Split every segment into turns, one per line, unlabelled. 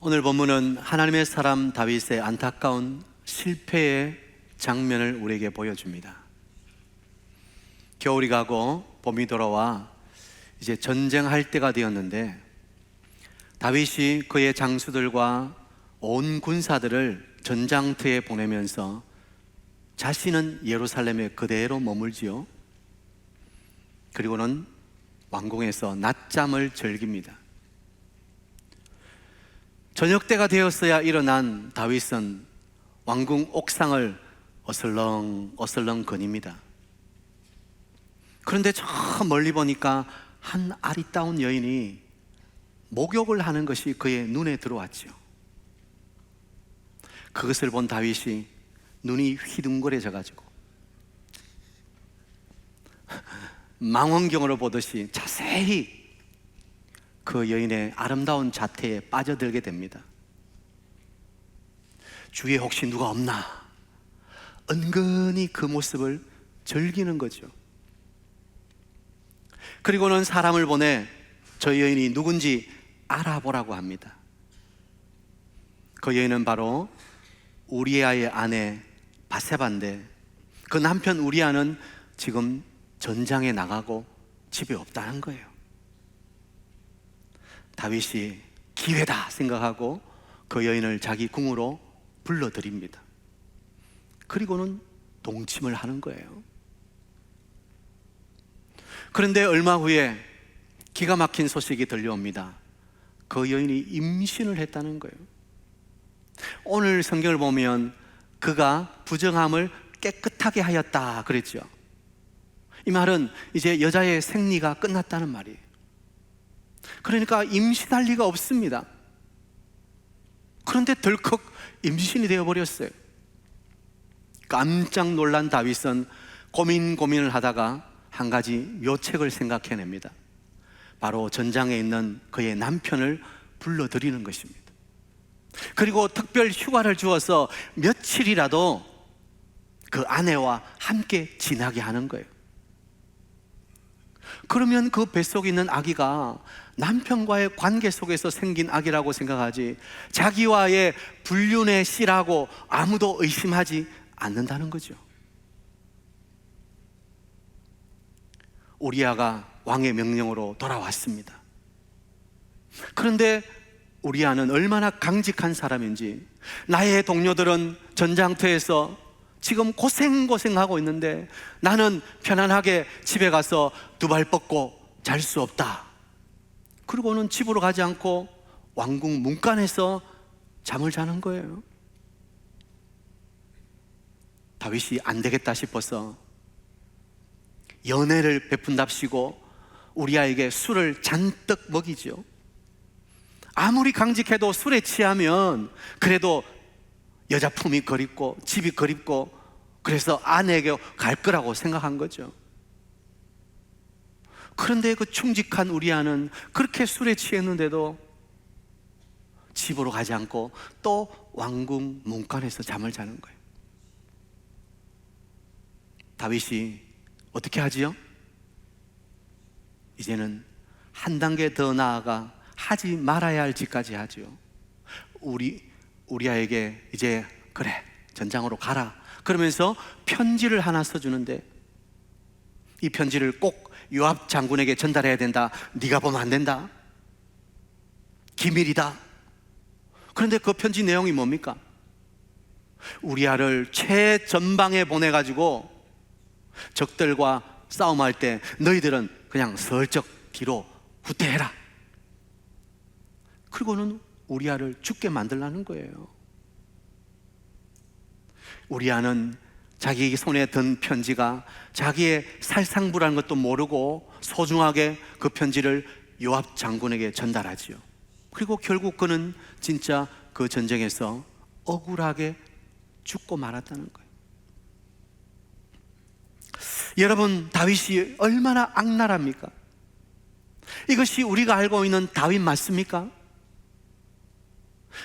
오늘 본문은 하나님의 사람 다윗의 안타까운 실패의 장면을 우리에게 보여줍니다. 겨울이 가고 봄이 돌아와 이제 전쟁할 때가 되었는데 다윗이 그의 장수들과 온 군사들을 전장터에 보내면서 자신은 예루살렘에 그대로 머물지요. 그리고는 왕궁에서 낮잠을 즐깁니다. 저녁때가 되었어야 일어난 다윗은 왕궁 옥상을 어슬렁 거닙니다. 그런데 저 멀리 보니까 한 아리따운 여인이 목욕을 하는 것이 그의 눈에 들어왔죠. 그것을 본 다윗이 눈이 휘둥그레져 가지고 망원경으로 보듯이 자세히 그 여인의 아름다운 자태에 빠져들게 됩니다. 주위에 혹시 누가 없나 은근히 그 모습을 즐기는 거죠. 그리고는 사람을 보내 저 여인이 누군지 알아보라고 합니다. 그 여인은 바로 우리아의 아내 바세바인데 그 남편 우리아는 지금 전장에 나가고 집에 없다는 거예요. 다윗이 기회다 생각하고 그 여인을 자기 궁으로 불러들입니다. 그리고는 동침을 하는 거예요. 그런데 얼마 후에 기가 막힌 소식이 들려옵니다. 그 여인이 임신을 했다는 거예요. 오늘 성경을 보면 그가 부정함을 깨끗하게 하였다 그랬죠. 이 말은 이제 여자의 생리가 끝났다는 말이에요. 그러니까 임신할 리가 없습니다. 그런데 덜컥 임신이 되어버렸어요. 깜짝 놀란 다윗은 고민을 하다가 한 가지 묘책을 생각해냅니다. 바로 전장에 있는 그의 남편을 불러들이는 것입니다. 그리고 특별 휴가를 주어서 며칠이라도 그 아내와 함께 지나게 하는 거예요. 그러면 그 뱃속에 있는 아기가 남편과의 관계 속에서 생긴 아기라고 생각하지 자기와의 불륜의 씨라고 아무도 의심하지 않는다는 거죠. 우리아가 왕의 명령으로 돌아왔습니다. 그런데 우리아는 얼마나 강직한 사람인지, 나의 동료들은 전장터에서 지금 고생하고 있는데 나는 편안하게 집에 가서 두 발 뻗고 잘 수 없다. 그리고는 집으로 가지 않고 왕궁 문간에서 잠을 자는 거예요. 다윗이 안 되겠다 싶어서 연애를 베푼답시고 우리아에게 술을 잔뜩 먹이죠. 아무리 강직해도 술에 취하면 그래도 여자 품이 그립고 집이 그립고 그래서 아내에게 갈 거라고 생각한 거죠. 그런데 그 충직한 우리아는 그렇게 술에 취했는데도 집으로 가지 않고 또 왕궁 문간에서 잠을 자는 거예요. 다윗이 어떻게 하지요? 이제는 한 단계 더 나아가 하지 말아야 할 짓까지 하죠. 우리아에게 이제 그래 전장으로 가라 그러면서 편지를 하나 써주는데 이 편지를 꼭 요압 장군에게 전달해야 된다. 네가 보면 안 된다. 기밀이다. 그런데 그 편지 내용이 뭡니까? 우리아를 최전방에 보내가지고 적들과 싸움할 때 너희들은 그냥 슬쩍 뒤로 후퇴해라. 그리고는 우리아를 죽게 만들라는 거예요. 우리아는 자기 손에 든 편지가 자기의 살상부라는 것도 모르고 소중하게 그 편지를 요압 장군에게 전달하지요. 그리고 결국 그는 진짜 그 전쟁에서 억울하게 죽고 말았다는 거예요. 여러분, 다윗이 얼마나 악랄합니까? 이것이 우리가 알고 있는 다윗 맞습니까?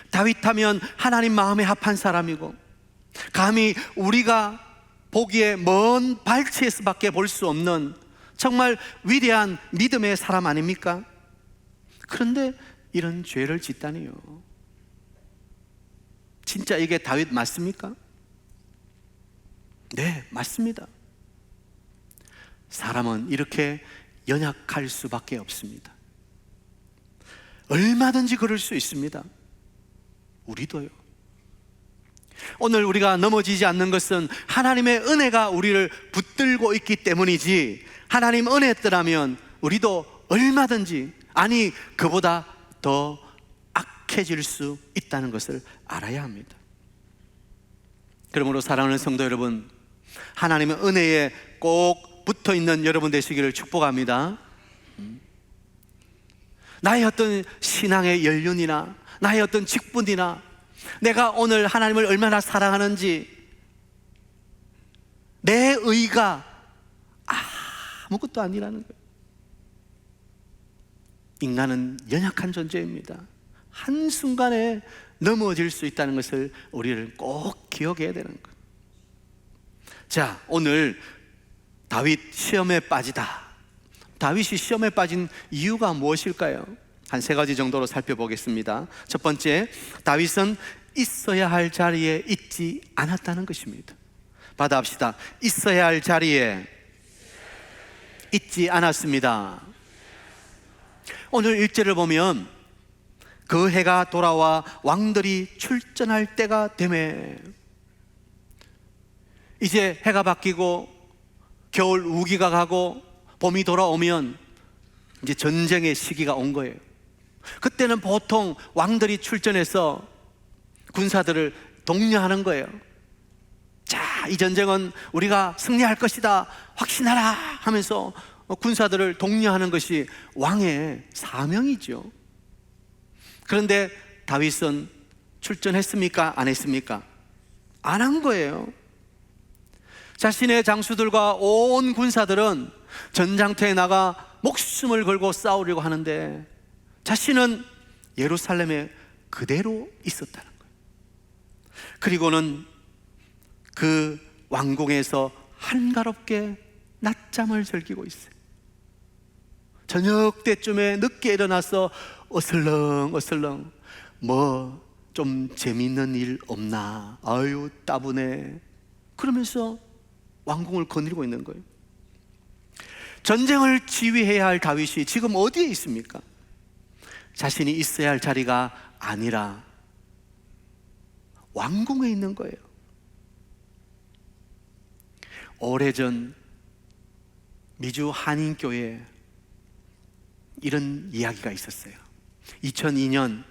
다윗하면 하나님 마음에 합한 사람이고 감히 우리가 보기에 먼 발치에서밖에 볼 수 없는 정말 위대한 믿음의 사람 아닙니까? 그런데 이런 죄를 짓다니요. 진짜 이게 다윗 맞습니까? 네, 맞습니다. 사람은 이렇게 연약할 수밖에 없습니다. 얼마든지 그럴 수 있습니다. 우리도요. 오늘 우리가 넘어지지 않는 것은 하나님의 은혜가 우리를 붙들고 있기 때문이지, 하나님 은혜였더라면 우리도 얼마든지, 아니 그보다 더 악해질 수 있다는 것을 알아야 합니다. 그러므로 사랑하는 성도 여러분, 하나님의 은혜에 꼭 붙어있는 여러분 되시기를 축복합니다. 나의 어떤 신앙의 연륜이나 나의 어떤 직분이나 내가 오늘 하나님을 얼마나 사랑하는지, 내 의가 아무것도 아니라는 거예요. 인간은 연약한 존재입니다. 한순간에 넘어질 수 있다는 것을 우리를 꼭 기억해야 되는 거예요. 자, 오늘 다윗 시험에 빠지다. 다윗이 시험에 빠진 이유가 무엇일까요? 한 세 가지 정도로 살펴보겠습니다. 첫 번째, 다윗은 있어야 할 자리에 있지 않았다는 것입니다. 받아합시다. 있어야 할 자리에 있지 않았습니다. 오늘 1절을 보면 그 해가 돌아와 왕들이 출전할 때가 되매, 이제 해가 바뀌고 겨울 우기가 가고 봄이 돌아오면 이제 전쟁의 시기가 온 거예요. 그때는 보통 왕들이 출전해서 군사들을 독려하는 거예요. 자, 이 전쟁은 우리가 승리할 것이다, 확신하라 하면서 군사들을 독려하는 것이 왕의 사명이죠. 그런데 다윗은 출전했습니까? 안 했습니까? 안 한 거예요. 자신의 장수들과 온 군사들은 전장터에 나가 목숨을 걸고 싸우려고 하는데 자신은 예루살렘에 그대로 있었다는 거예요. 그리고는 그 왕궁에서 한가롭게 낮잠을 즐기고 있어요. 저녁 때쯤에 늦게 일어나서 어슬렁어슬렁 뭐 좀 재미있는 일 없나, 아유 따분해, 그러면서 왕궁을 거닐고 있는 거예요. 전쟁을 지휘해야 할 다윗이 지금 어디에 있습니까? 자신이 있어야 할 자리가 아니라 왕궁에 있는 거예요. 오래전 미주 한인교회에 이런 이야기가 있었어요. 2002년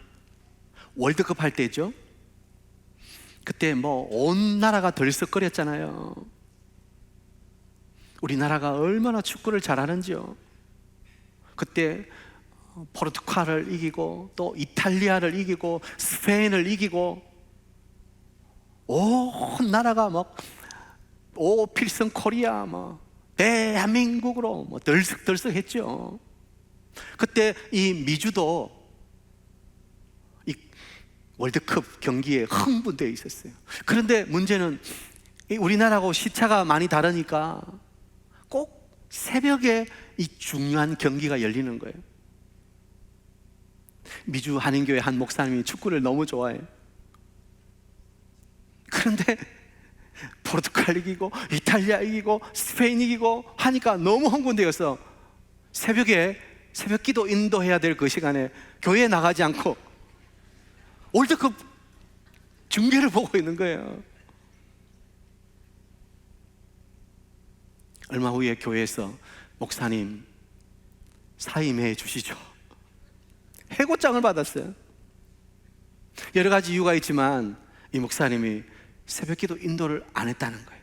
월드컵 할 때죠. 그때 뭐 온 나라가 들썩거렸잖아요. 우리나라가 얼마나 축구를 잘하는지요. 그때 포르투갈을 이기고 또 이탈리아를 이기고 스페인을 이기고 온 나라가 막 오 필승 코리아 뭐 대한민국으로 뭐 들썩들썩했죠. 그때 이 미주도 이 월드컵 경기에 흥분되어 있었어요. 그런데 문제는 우리나라하고 시차가 많이 다르니까 꼭 새벽에 이 중요한 경기가 열리는 거예요. 미주 한인교회 한 목사님이 축구를 너무 좋아해요. 그런데 포르투갈 이기고 이탈리아 이기고 스페인 이기고 하니까 너무 흥분되어서 새벽에 새벽 기도 인도해야 될 그 시간에 교회에 나가지 않고 월드컵 중계를 보고 있는 거예요. 얼마 후에 교회에서 목사님 사임해 주시죠, 해고장을 받았어요. 여러 가지 이유가 있지만 이 목사님이 새벽기도 인도를 안 했다는 거예요.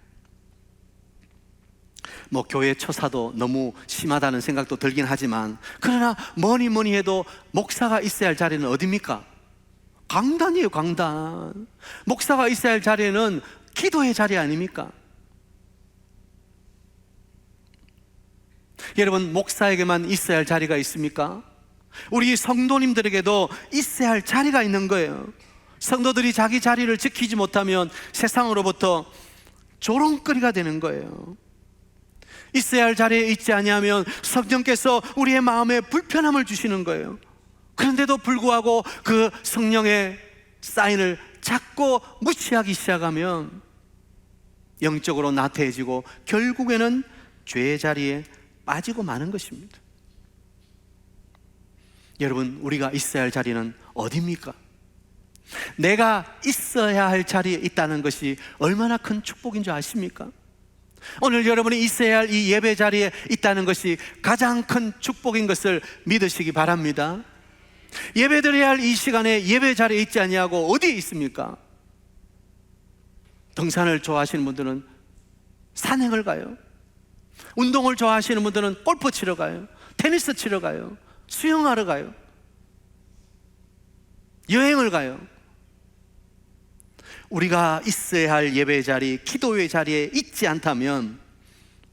뭐 교회 처사도 너무 심하다는 생각도 들긴 하지만, 그러나 뭐니 해도 목사가 있어야 할 자리는 어디입니까? 강단이에요, 강단. 목사가 있어야 할 자리는 기도의 자리 아닙니까? 여러분, 목사에게만 있어야 할 자리가 있습니까? 우리 성도님들에게도 있어야 할 자리가 있는 거예요. 성도들이 자기 자리를 지키지 못하면 세상으로부터 조롱거리가 되는 거예요. 있어야 할 자리에 있지 아니하면 성령께서 우리의 마음에 불편함을 주시는 거예요. 그런데도 불구하고 그 성령의 사인을 자꾸 무시하기 시작하면 영적으로 나태해지고 결국에는 죄의 자리에 빠지고 마는 것입니다. 여러분, 우리가 있어야 할 자리는 어디입니까? 내가 있어야 할 자리에 있다는 것이 얼마나 큰 축복인 줄 아십니까? 오늘 여러분이 있어야 할 이 예배 자리에 있다는 것이 가장 큰 축복인 것을 믿으시기 바랍니다. 예배 드려야 할 이 시간에 예배 자리에 있지 아니하고 어디에 있습니까? 등산을 좋아하시는 분들은 산행을 가요. 운동을 좋아하시는 분들은 골프 치러 가요. 테니스 치러 가요. 수영하러 가요. 여행을 가요. 우리가 있어야 할 예배 자리, 기도의 자리에 있지 않다면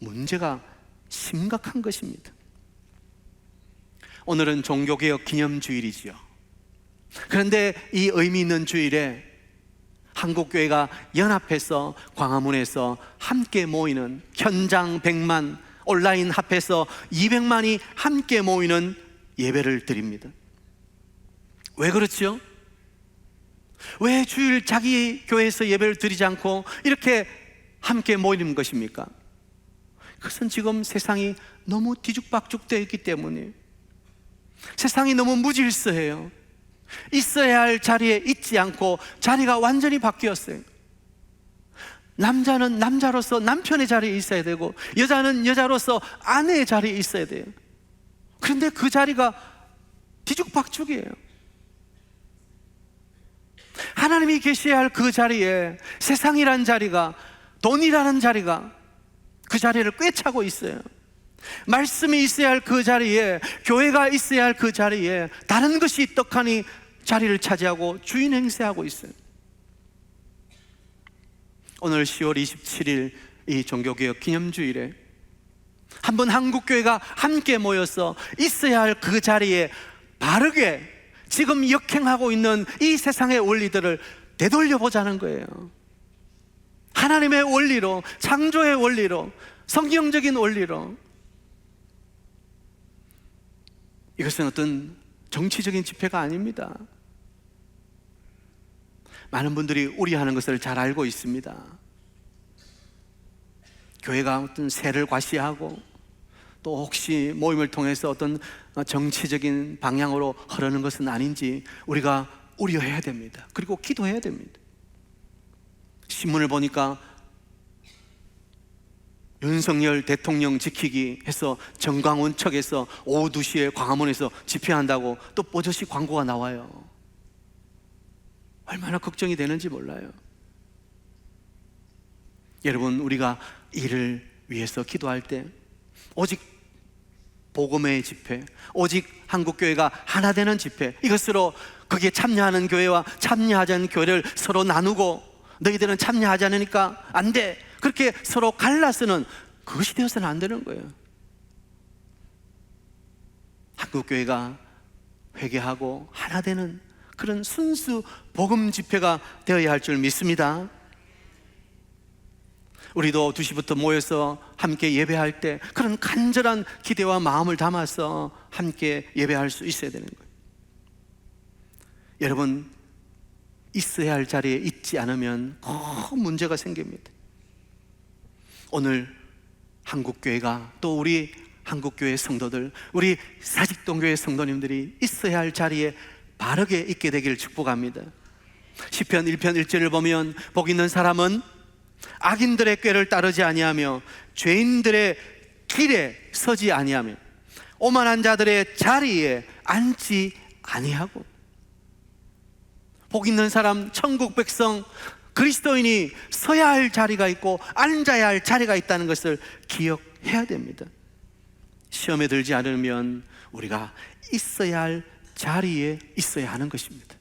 문제가 심각한 것입니다. 오늘은 종교개혁 기념주일이지요. 그런데 이 의미 있는 주일에 한국교회가 연합해서 광화문에서 함께 모이는, 현장 100만, 온라인 합해서 200만이 함께 모이는 예배를 드립니다. 왜 그렇죠? 왜 주일 자기 교회에서 예배를 드리지 않고 이렇게 함께 모이는 것입니까? 그것은 지금 세상이 너무 뒤죽박죽되어 있기 때문에, 세상이 너무 무질서해요. 있어야 할 자리에 있지 않고 자리가 완전히 바뀌었어요. 남자는 남자로서 남편의 자리에 있어야 되고, 여자는 여자로서 아내의 자리에 있어야 돼요. 그런데 그 자리가 뒤죽박죽이에요. 하나님이 계셔야 할 그 자리에 세상이라는 자리가, 돈이라는 자리가 그 자리를 꿰차고 있어요. 말씀이 있어야 할 그 자리에, 교회가 있어야 할 그 자리에 다른 것이 떡하니 자리를 차지하고 주인 행세하고 있어요. 오늘 10월 27일 이 종교개혁 기념주일에 한번 한국교회가 함께 모여서 있어야 할 그 자리에 바르게 지금 역행하고 있는 이 세상의 원리들을 되돌려보자는 거예요. 하나님의 원리로, 창조의 원리로, 성경적인 원리로. 이것은 어떤 정치적인 집회가 아닙니다. 많은 분들이 우려하는 것을 잘 알고 있습니다. 교회가 어떤 세를 과시하고 또 혹시 모임을 통해서 어떤 정치적인 방향으로 흐르는 것은 아닌지 우리가 우려해야 됩니다. 그리고 기도해야 됩니다. 신문을 보니까 윤석열 대통령 지키기 해서 정광훈 측에서 오후 2시에 광화문에서 집회한다고 또 뽀젓이 광고가 나와요. 얼마나 걱정이 되는지 몰라요. 여러분, 우리가 이를 위해서 기도할 때 오직 복음의 집회, 오직 한국교회가 하나 되는 집회, 이것으로 거기에 참여하는 교회와 참여하지 않는 교회를 서로 나누고 너희들은 참여하지 않으니까 안 돼, 그렇게 서로 갈라서는, 그것이 되어서는 안 되는 거예요. 한국교회가 회개하고 하나 되는 그런 순수 복음 집회가 되어야 할 줄 믿습니다. 우리도 2시부터 모여서 함께 예배할 때 그런 간절한 기대와 마음을 담아서 함께 예배할 수 있어야 되는 거예요. 여러분, 있어야 할 자리에 있지 않으면 큰 문제가 생깁니다. 오늘 한국교회가, 또 우리 한국교회 성도들, 우리 사직동교회 성도님들이 있어야 할 자리에 바르게 있게 되기를 축복합니다. 시편 1편 1절을 보면 복 있는 사람은 악인들의 꾀를 따르지 아니하며 죄인들의 길에 서지 아니하며 오만한 자들의 자리에 앉지 아니하고. 복 있는 사람, 천국 백성, 그리스도인이 서야 할 자리가 있고 앉아야 할 자리가 있다는 것을 기억해야 됩니다. 시험에 들지 않으면 우리가 있어야 할 자리에 있어야 하는 것입니다.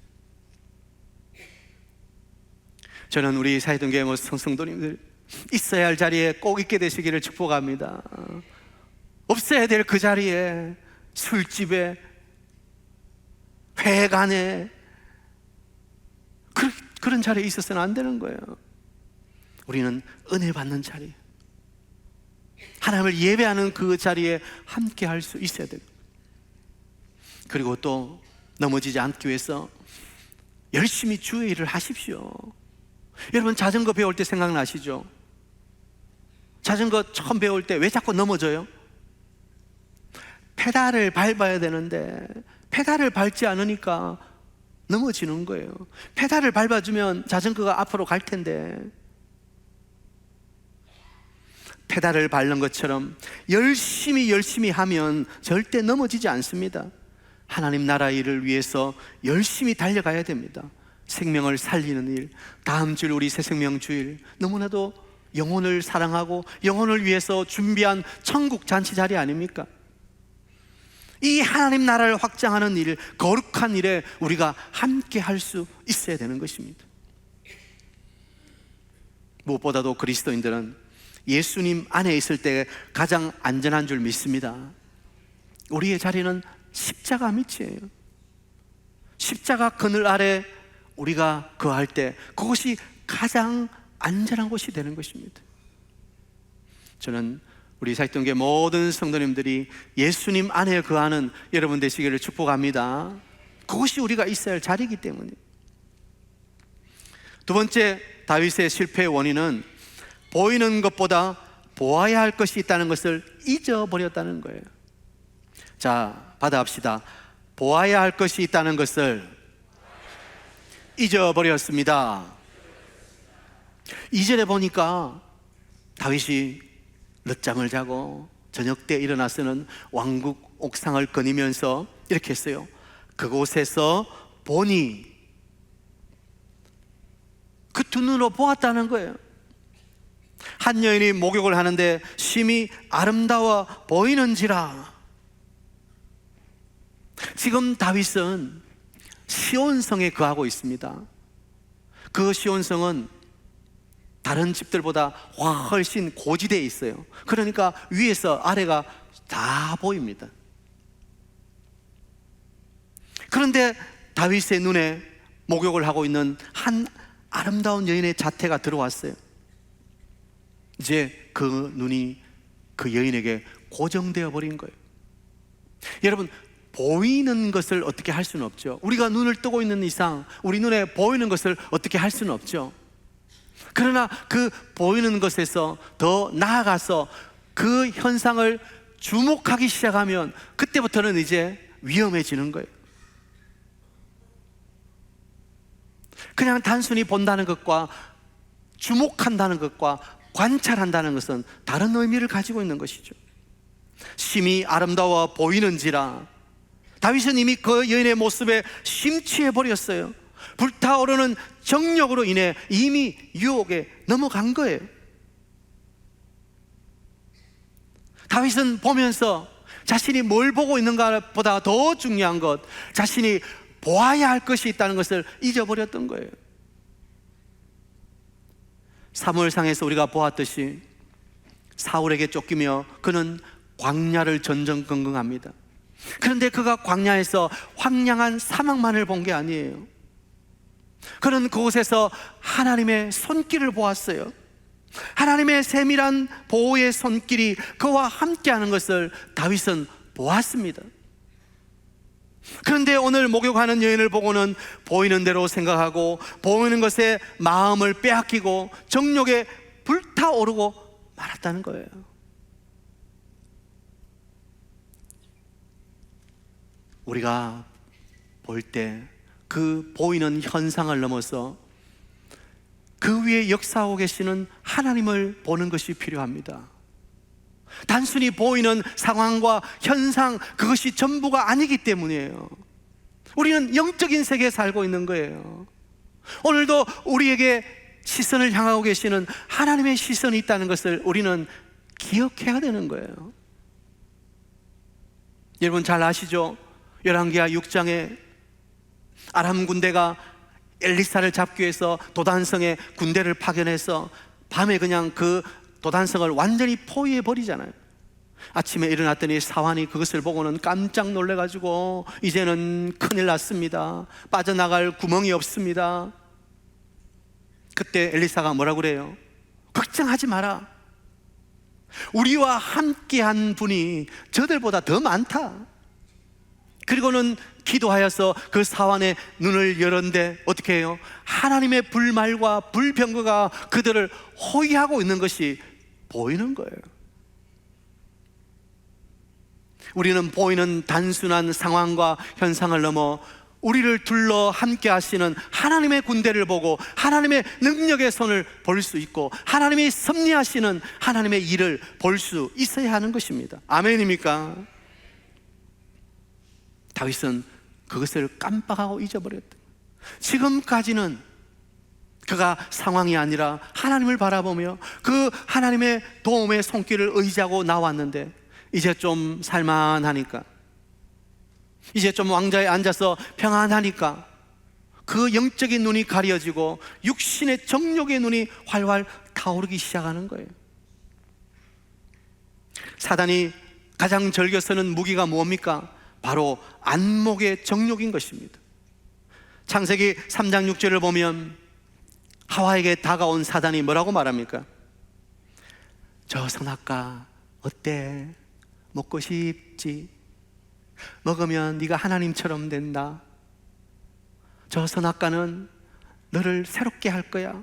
저는 우리 사이동교회 모든 성도님들 있어야 할 자리에 꼭 있게 되시기를 축복합니다. 없어야 될 그 자리에, 술집에, 회관에, 그런 자리에 있어서는 안 되는 거예요. 우리는 은혜 받는 자리, 하나님을 예배하는 그 자리에 함께 할 수 있어야 돼요. 그리고 또 넘어지지 않기 위해서 열심히 주의 일을 하십시오. 여러분 자전거 배울 때 생각나시죠? 자전거 처음 배울 때 왜 자꾸 넘어져요? 페달을 밟아야 되는데 페달을 밟지 않으니까 넘어지는 거예요. 페달을 밟아주면 자전거가 앞으로 갈 텐데, 페달을 밟는 것처럼 열심히 하면 절대 넘어지지 않습니다. 하나님 나라 일을 위해서 열심히 달려가야 됩니다. 생명을 살리는 일, 다음 주일 우리 새생명 주일, 너무나도 영혼을 사랑하고 영혼을 위해서 준비한 천국 잔치 자리 아닙니까? 이 하나님 나라를 확장하는 일, 거룩한 일에 우리가 함께 할 수 있어야 되는 것입니다. 무엇보다도 그리스도인들은 예수님 안에 있을 때 가장 안전한 줄 믿습니다. 우리의 자리는 십자가 밑이에요. 십자가 그늘 아래 우리가 거할 때 그것이 가장 안전한 곳이 되는 것입니다. 저는 우리 사역동교회 모든 성도님들이 예수님 안에 거하는 여러분 되시기를 축복합니다. 그것이 우리가 있어야 할 자리이기 때문에. 두 번째, 다윗의 실패의 원인은 보이는 것보다 보아야 할 것이 있다는 것을 잊어버렸다는 거예요. 자, 받아갑시다. 보아야 할 것이 있다는 것을 잊어버렸습니다. 2절에 보니까 다윗이 늦잠을 자고 저녁 때 일어나서는 왕국 옥상을 거니면서 이렇게 했어요. 그곳에서 보니, 그 두 눈으로 보았다는 거예요. 한 여인이 목욕을 하는데 심히 아름다워 보이는지라. 지금 다윗은 시온성에 거하고 있습니다. 그 시온성은 다른 집들보다 훨씬 고지대에 있어요. 그러니까 위에서 아래가 다 보입니다. 그런데 다윗의 눈에 목욕을 하고 있는 한 아름다운 여인의 자태가 들어왔어요. 이제 그 눈이 그 여인에게 고정되어 버린 거예요. 여러분, 보이는 것을 어떻게 할 수는 없죠. 우리가 눈을 뜨고 있는 이상 우리 눈에 보이는 것을 어떻게 할 수는 없죠. 그러나 그 보이는 것에서 더 나아가서 그 현상을 주목하기 시작하면 그때부터는 이제 위험해지는 거예요. 그냥 단순히 본다는 것과 주목한다는 것과 관찰한다는 것은 다른 의미를 가지고 있는 것이죠. 심히 아름다워 보이는지라. 다윗은 이미 그 여인의 모습에 심취해 버렸어요. 불타오르는 정력으로 인해 이미 유혹에 넘어간 거예요. 다윗은 보면서 자신이 뭘 보고 있는가 보다 더 중요한 것, 자신이 보아야 할 것이 있다는 것을 잊어버렸던 거예요. 사무엘상에서 우리가 보았듯이 사울에게 쫓기며 그는 광야를 전전긍긍합니다. 그런데 그가 광야에서 황량한 사막만을 본 게 아니에요. 그는 그곳에서 하나님의 손길을 보았어요. 하나님의 세밀한 보호의 손길이 그와 함께하는 것을 다윗은 보았습니다. 그런데 오늘 목욕하는 여인을 보고는 보이는 대로 생각하고 보이는 것에 마음을 빼앗기고 정욕에 불타오르고 말았다는 거예요. 우리가 볼 때 그 보이는 현상을 넘어서 그 위에 역사하고 계시는 하나님을 보는 것이 필요합니다. 단순히 보이는 상황과 현상, 그것이 전부가 아니기 때문이에요. 우리는 영적인 세계에 살고 있는 거예요. 오늘도 우리에게 시선을 향하고 계시는 하나님의 시선이 있다는 것을 우리는 기억해야 되는 거예요. 여러분 잘 아시죠? 열왕기하 6장에 아람 군대가 엘리사를 잡기 위해서 도단성에 군대를 파견해서 밤에 그냥 그 도단성을 완전히 포위해 버리잖아요. 아침에 일어났더니 사환이 그것을 보고는 깜짝 놀래가지고 이제는 큰일 났습니다. 빠져나갈 구멍이 없습니다. 그때 엘리사가 뭐라고 그래요? 걱정하지 마라. 우리와 함께한 분이 저들보다 더 많다. 그리고는 기도하여서 그 사환의 눈을 열었는데 어떻게 해요? 하나님의 불말과 불병거가 그들을 호위하고 있는 것이 보이는 거예요. 우리는 보이는 단순한 상황과 현상을 넘어 우리를 둘러 함께 하시는 하나님의 군대를 보고 하나님의 능력의 손을 볼 수 있고 하나님이 섭리하시는 하나님의 일을 볼 수 있어야 하는 것입니다. 아멘입니까? 다윗은 그것을 깜빡하고 잊어버렸다. 지금까지는 그가 상황이 아니라 하나님을 바라보며 그 하나님의 도움의 손길을 의지하고 나왔는데 이제 좀 살만하니까, 이제 좀 왕좌에 앉아서 평안하니까 그 영적인 눈이 가려지고 육신의 정욕의 눈이 활활 타오르기 시작하는 거예요. 사단이 가장 즐겨 쓰는 무기가 뭡니까? 바로 안목의 정욕인 것입니다. 창세기 3장 6절을 보면 하와에게 다가온 사단이 뭐라고 말합니까? 저 선악과 어때? 먹고 싶지? 먹으면 네가 하나님처럼 된다. 저 선악과는 너를 새롭게 할 거야.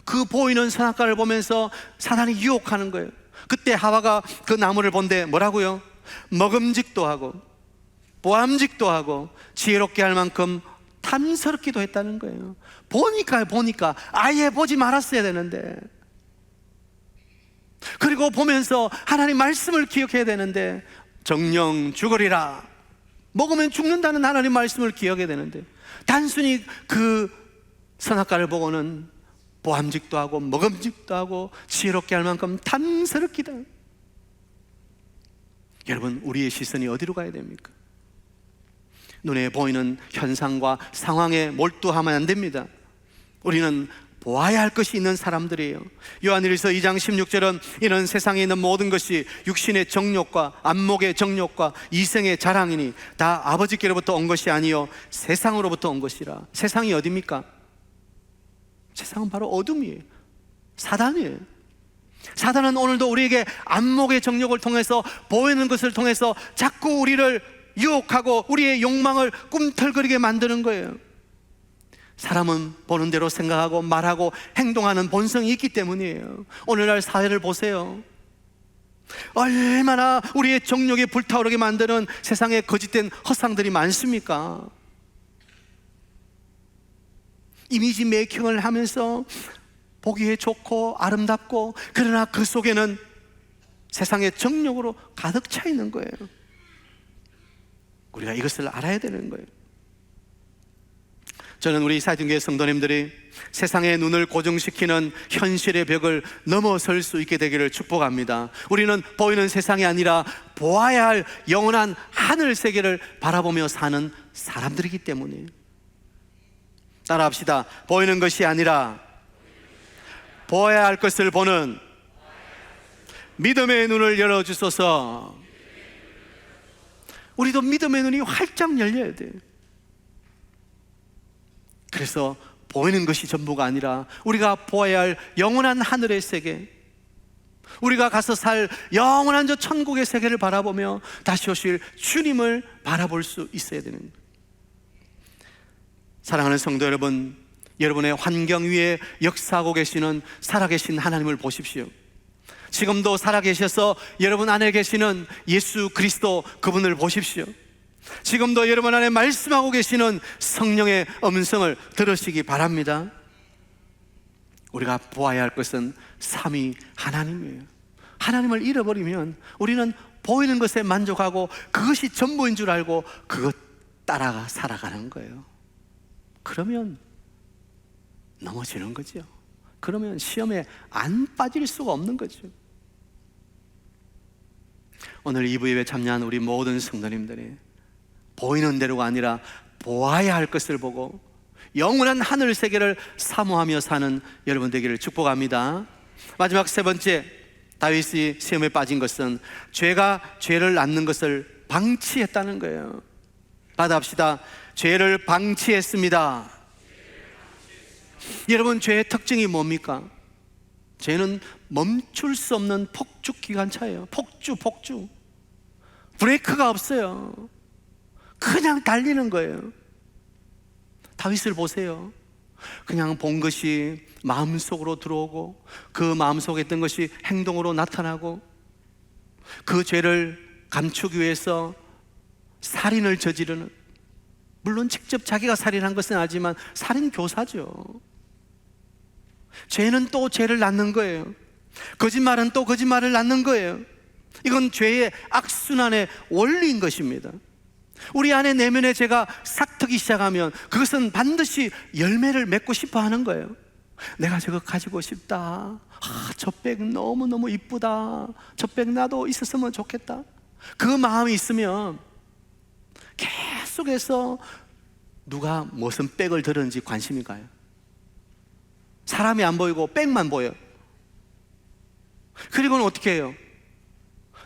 그 보이는 선악과를 보면서 사단이 유혹하는 거예요. 그때 하와가 그 나무를 본데 뭐라고요? 먹음직도 하고 보암직도 하고 지혜롭게 할 만큼 탐스럽기도 했다는 거예요. 보니까 아예 보지 말았어야 되는데, 그리고 보면서 하나님 말씀을 기억해야 되는데 정령 죽으리라, 먹으면 죽는다는 하나님 말씀을 기억해야 되는데 단순히 그 선악과를 보고는 보암직도 하고 먹음직도 하고 지혜롭게 할 만큼 탐스럽기다. 여러분, 우리의 시선이 어디로 가야 됩니까? 눈에 보이는 현상과 상황에 몰두하면 안 됩니다. 우리는 보아야 할 것이 있는 사람들이에요. 요한일서 2장 16절은 이는 세상에 있는 모든 것이 육신의 정욕과 안목의 정욕과 이생의 자랑이니 다 아버지께로부터 온 것이 아니요 세상으로부터 온 것이라. 세상이 어디입니까? 세상은 바로 어둠이에요. 사단이에요. 사단은 오늘도 우리에게 안목의 정욕을 통해서, 보이는 것을 통해서 자꾸 우리를 유혹하고 우리의 욕망을 꿈틀거리게 만드는 거예요. 사람은 보는 대로 생각하고 말하고 행동하는 본성이 있기 때문이에요. 오늘날 사회를 보세요. 얼마나 우리의 정욕이 불타오르게 만드는 세상에 거짓된 허상들이 많습니까? 이미지 메이킹을 하면서 보기에 좋고 아름답고, 그러나 그 속에는 세상의 정욕으로 가득 차 있는 거예요. 우리가 이것을 알아야 되는 거예요. 저는 우리 사진교회 성도님들이 세상의 눈을 고정시키는 현실의 벽을 넘어설 수 있게 되기를 축복합니다. 우리는 보이는 세상이 아니라 보아야 할 영원한 하늘 세계를 바라보며 사는 사람들이기 때문이에요. 따라합시다. 보이는 것이 아니라 보아야 할 것을 보는 믿음의 눈을 열어주소서. 우리도 믿음의 눈이 활짝 열려야 돼요. 그래서 보이는 것이 전부가 아니라 우리가 보아야 할 영원한 하늘의 세계, 우리가 가서 살 영원한 저 천국의 세계를 바라보며 다시 오실 주님을 바라볼 수 있어야 되는 거예요. 사랑하는 성도 여러분, 여러분의 환경 위에 역사하고 계시는 살아계신 하나님을 보십시오. 지금도 살아계셔서 여러분 안에 계시는 예수 그리스도, 그분을 보십시오. 지금도 여러분 안에 말씀하고 계시는 성령의 음성을 들으시기 바랍니다. 우리가 보아야 할 것은 삼위 하나님이에요. 하나님을 잃어버리면 우리는 보이는 것에 만족하고 그것이 전부인 줄 알고 그것 따라가 살아가는 거예요. 그러면 넘어지는 거죠. 그러면 시험에 안 빠질 수가 없는 거죠. 오늘 2부 예배 참여한 우리 모든 성도님들이 보이는 대로가 아니라 보아야 할 것을 보고 영원한 하늘 세계를 사모하며 사는 여러분 되기를 축복합니다. 마지막 세 번째, 다윗이 시험에 빠진 것은 죄가 죄를 낳는 것을 방치했다는 거예요. 받아합시다. 죄를 방치했습니다. 여러분, 죄의 특징이 뭡니까? 죄는 멈출 수 없는 폭죽 기관차예요. 폭주. 브레이크가 없어요. 그냥 달리는 거예요. 다윗을 보세요. 그냥 본 것이 마음속으로 들어오고 그 마음속에 있던 것이 행동으로 나타나고 그 죄를 감추기 위해서 살인을 저지르는, 물론 직접 자기가 살인한 것은 아니지만 살인 교사죠. 죄는 또 죄를 낳는 거예요. 거짓말은 또 거짓말을 낳는 거예요. 이건 죄의 악순환의 원리인 것입니다. 우리 안에 내면의 죄가 싹트기 시작하면 그것은 반드시 열매를 맺고 싶어 하는 거예요. 내가 저거 가지고 싶다. 저 백 너무너무 이쁘다. 저 백 나도 있었으면 좋겠다. 그 마음이 있으면 계속해서 누가 무슨 백을 들었는지 관심이 가요. 사람이 안 보이고 백만 보여요. 그리고는 어떻게 해요?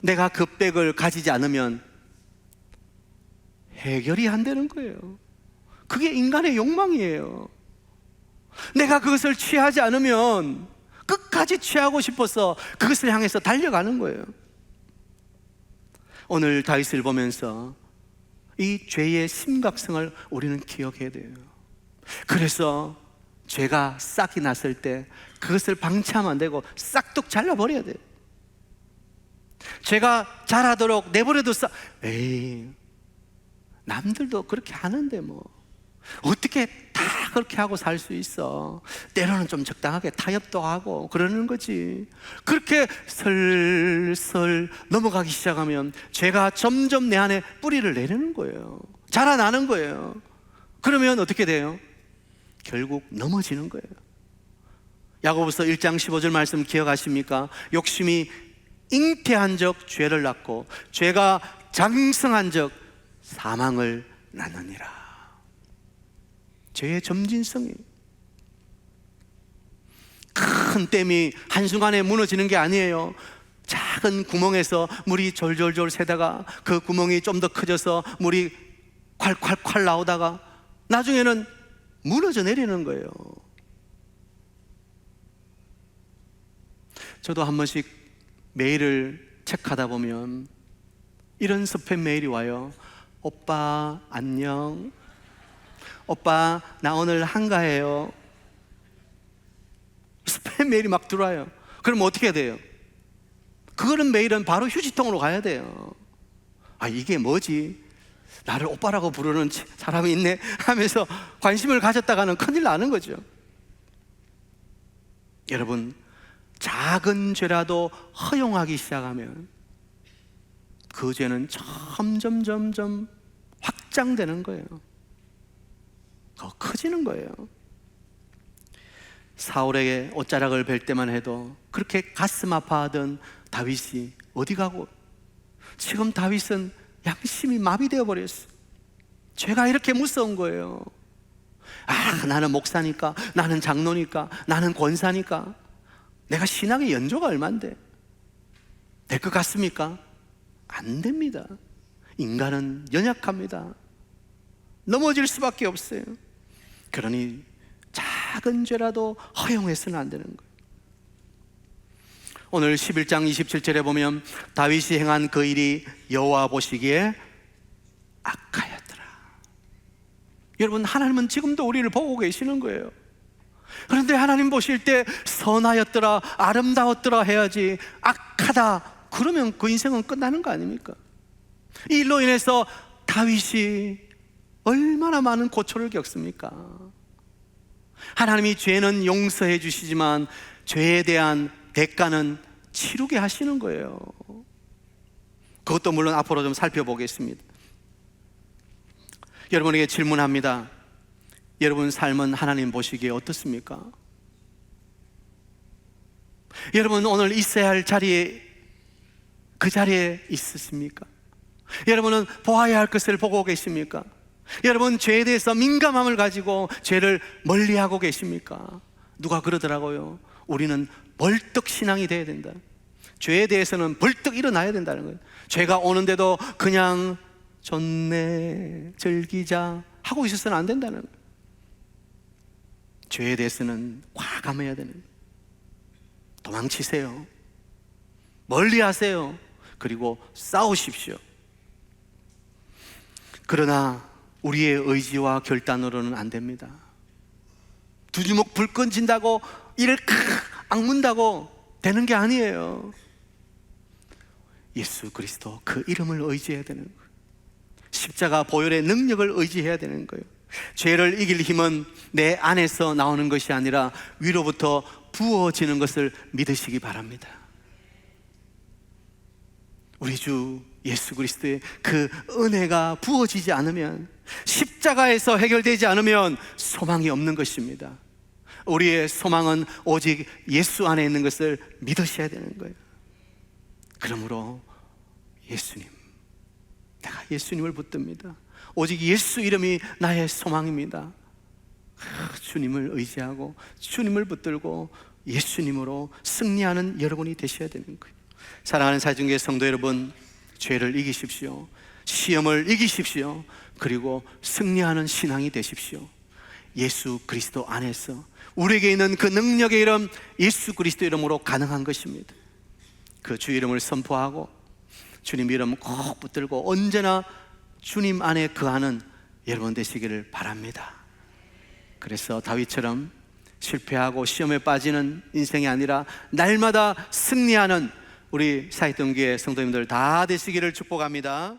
내가 그 백을 가지지 않으면 해결이 안 되는 거예요. 그게 인간의 욕망이에요. 내가 그것을 취하지 않으면 끝까지 취하고 싶어서 그것을 향해서 달려가는 거예요. 오늘 다윗을 보면서 이 죄의 심각성을 우리는 기억해야 돼요. 그래서 죄가 싹이 났을 때 그것을 방치하면 안 되고 싹둑 잘라버려야 돼요. 죄가 자라도록 내버려도 에이, 남들도 그렇게 하는데 뭐 어떻게 다 그렇게 하고 살 수 있어. 때로는 좀 적당하게 타협도 하고 그러는 거지. 그렇게 슬슬 넘어가기 시작하면 죄가 점점 내 안에 뿌리를 내리는 거예요. 자라나는 거예요. 그러면 어떻게 돼요? 결국 넘어지는 거예요. 야고보서 1장 15절 말씀 기억하십니까? 욕심이 잉태한 적 죄를 낳고 죄가 장성한 적 사망을 낳느니라. 죄의 점진성이, 큰 댐이 한순간에 무너지는 게 아니에요. 작은 구멍에서 물이 졸졸졸 새다가 그 구멍이 좀 더 커져서 물이 콸콸콸 나오다가 나중에는 무너져 내리는 거예요. 저도 한 번씩 메일을 체크하다 보면 이런 스팸 메일이 와요. 오빠 안녕, 오빠 나 오늘 한가해요. 스팸 메일이 막 들어와요. 그럼 어떻게 해야 돼요? 그거는 메일은 바로 휴지통으로 가야 돼요. 아, 이게 뭐지? 나를 오빠라고 부르는 사람이 있네 하면서 관심을 가졌다가는 큰일 나는 거죠. 여러분, 작은 죄라도 허용하기 시작하면 그 죄는 점점 확장되는 거예요. 더 커지는 거예요. 사울에게 옷자락을 벨 때만 해도 그렇게 가슴 아파하던 다윗이 어디 가고, 지금 다윗은 양심이 마비되어 버렸어. 죄가 이렇게 무서운 거예요. 나는 목사니까, 나는 장로니까, 나는 권사니까, 내가 신앙의 연조가 얼만데 될 것 같습니까? 안 됩니다. 인간은 연약합니다. 넘어질 수밖에 없어요. 그러니 작은 죄라도 허용해서는 안 되는 거예요. 오늘 11장 27절에 보면 다윗이 행한 그 일이 여호와 보시기에 악하였더라. 여러분, 하나님은 지금도 우리를 보고 계시는 거예요. 그런데 하나님 보실 때 선하였더라, 아름다웠더라 해야지 악하다 그러면 그 인생은 끝나는 거 아닙니까? 이 일로 인해서 다윗이 얼마나 많은 고초를 겪습니까? 하나님이 죄는 용서해 주시지만 죄에 대한 대가는 치르게 하시는 거예요. 그것도 물론 앞으로 좀 살펴보겠습니다. 여러분에게 질문합니다. 여러분 삶은 하나님 보시기에 어떻습니까? 여러분 오늘 있어야 할 자리에, 그 자리에 있으십니까? 여러분은 보아야 할 것을 보고 계십니까? 여러분 죄에 대해서 민감함을 가지고 죄를 멀리하고 계십니까? 누가 그러더라고요. 우리는 벌떡 신앙이 돼야 된다. 죄에 대해서는 벌떡 일어나야 된다는 거예요. 죄가 오는데도 그냥 좋네 즐기자 하고 있어서는 안 된다는 거예요. 죄에 대해서는 과감해야 되는 거예요. 도망치세요. 멀리하세요. 그리고 싸우십시오. 그러나 우리의 의지와 결단으로는 안 됩니다. 두 주먹 불 꺼진다고 이를 악문다고 되는 게 아니에요. 예수 그리스도 그 이름을 의지해야 되는 거예요. 십자가 보혈의 능력을 의지해야 되는 거예요. 죄를 이길 힘은 내 안에서 나오는 것이 아니라 위로부터 부어지는 것을 믿으시기 바랍니다. 우리 주 예수 그리스도의 그 은혜가 부어지지 않으면, 십자가에서 해결되지 않으면 소망이 없는 것입니다. 우리의 소망은 오직 예수 안에 있는 것을 믿으셔야 되는 거예요. 그러므로 예수님, 내가 예수님을 붙듭니다. 오직 예수 이름이 나의 소망입니다. 주님을 의지하고 주님을 붙들고 예수님으로 승리하는 여러분이 되셔야 되는 거예요. 사랑하는 사중교회 성도 여러분, 죄를 이기십시오. 시험을 이기십시오. 그리고 승리하는 신앙이 되십시오. 예수 그리스도 안에서 우리에게 있는 그 능력의 이름 예수 그리스도 이름으로 가능한 것입니다. 그 주 이름을 선포하고 주님 이름 꼭 붙들고 언제나 주님 안에 거하는 여러분 되시기를 바랍니다. 그래서 다윗처럼 실패하고 시험에 빠지는 인생이 아니라 날마다 승리하는 우리 사이동교회 성도님들 다 되시기를 축복합니다.